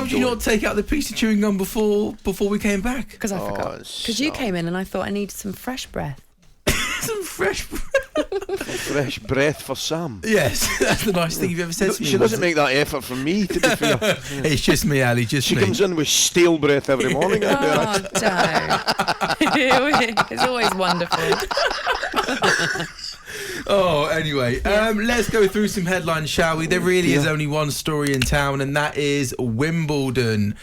did you not take out the piece of chewing gum before we came back? Because I forgot. Because you came in and I thought I needed some fresh breath. Some fresh breath. Fresh breath for Sam. Yes, that's the nice thing you've ever said to me. She doesn't make that effort for me, to be fair. It's just me, Ali, just she me. She comes in with stale breath every morning. Oh, don't. It's always wonderful. Oh, anyway, let's go through some headlines, shall we? There really is only one story in town, and that is Wimbledon.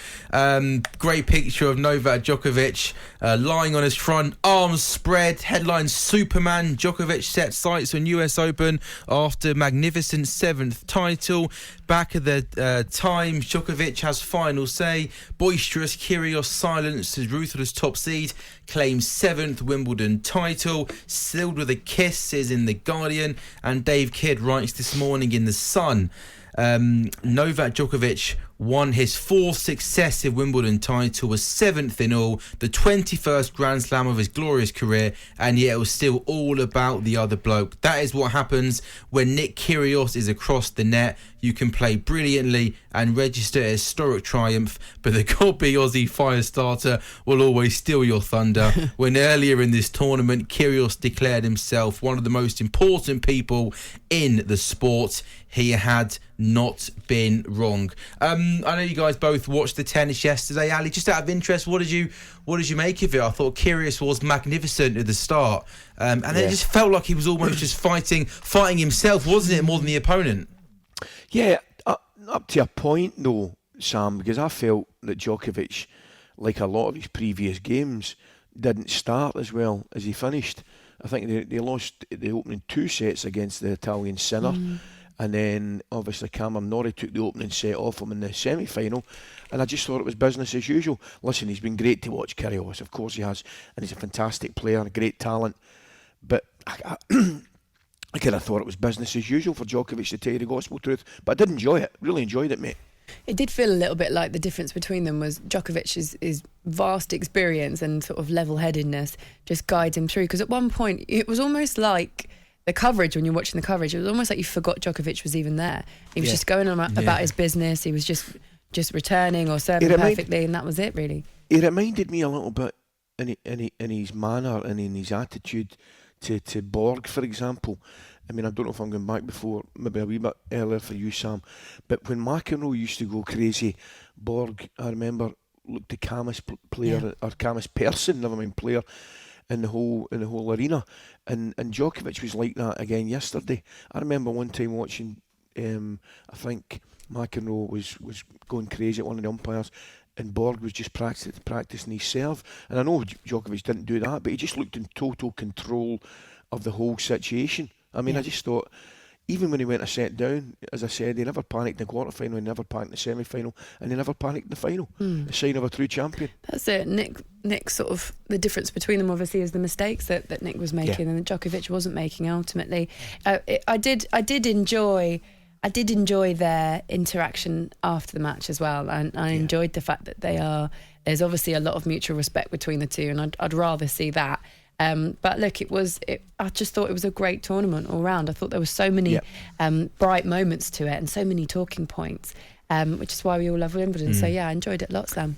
Great picture of Novak Djokovic lying on his front, arms spread. Headline: Superman Djokovic sets sights on US Open after magnificent 7th title. Back at the Times, Djokovic has final say. Boisterous Kyrgios silences ruthless top seed. Claims 7th Wimbledon title. Sealed with a kiss is in The Guardian. And Dave Kidd writes this morning in The Sun. Novak Djokovic won his 4th successive Wimbledon title, was 7th in all, the 21st Grand Slam of his glorious career, and yet it was still all about the other bloke. That is what happens when Nick Kyrgios is across the net. You can play brilliantly and register a historic triumph, but the gobby Aussie fire starter will always steal your thunder. When earlier in this tournament, Kyrgios declared himself one of the most important people in the sport, he had not been wrong. I know you guys both watched the tennis yesterday. Ali, just out of interest, what did you make of it? I thought Kyrgios was magnificent at the start, and then it just felt like he was almost just fighting himself, wasn't it, more than the opponent? Yeah, up to a point though, Sam, because I felt that Djokovic, like a lot of his previous games, didn't start as well as he finished. I think they lost the opening 2 sets against the Italian Sinner. And then, obviously, Cameron Norrie took the opening set off him in the semi-final. And I just thought it was business as usual. Listen, he's been great to watch, Kyrgios. Of course he has. And he's a fantastic player, a great talent. But I kind of thought it was business as usual for Djokovic, to tell you the gospel truth. But I did enjoy it. Really enjoyed it, mate. It did feel a little bit like the difference between them was Djokovic's vast experience and sort of level-headedness just guides him through. Because at one point, it was almost like the coverage, when you're watching the coverage, it was almost like you forgot Djokovic was even there. He was just going on about his business. He was just returning or serving perfectly, and that was it, really. He reminded me a little bit in his manner and in his attitude to Borg, for example. I mean, I don't know if I'm going back before, maybe a wee bit earlier for you, Sam, but when McEnroe used to go crazy, Borg, I remember, looked the calmest player, or calmest person, never mind player, in the whole arena, and Djokovic was like that again yesterday. I remember one time watching, I think McEnroe was going crazy at one of the umpires, and Borg was just practicing his serve. And I know Djokovic didn't do that, but he just looked in total control of the whole situation. I mean, I just thought, even when he went a set down, as I said, he never panicked in the quarter-final, he never panicked in the semi-final, and he never panicked in the final. A sign of a true champion. That's it. Nick sort of, the difference between them obviously is the mistakes that Nick was making and that Djokovic wasn't making ultimately. I did enjoy their interaction after the match as well, and I enjoyed the fact that there's obviously a lot of mutual respect between the two, and I'd rather see that. But look, I just thought it was a great tournament all round. I thought there were so many bright moments to it and so many talking points, which is why we all love Wimbledon. So I enjoyed it lots, Sam.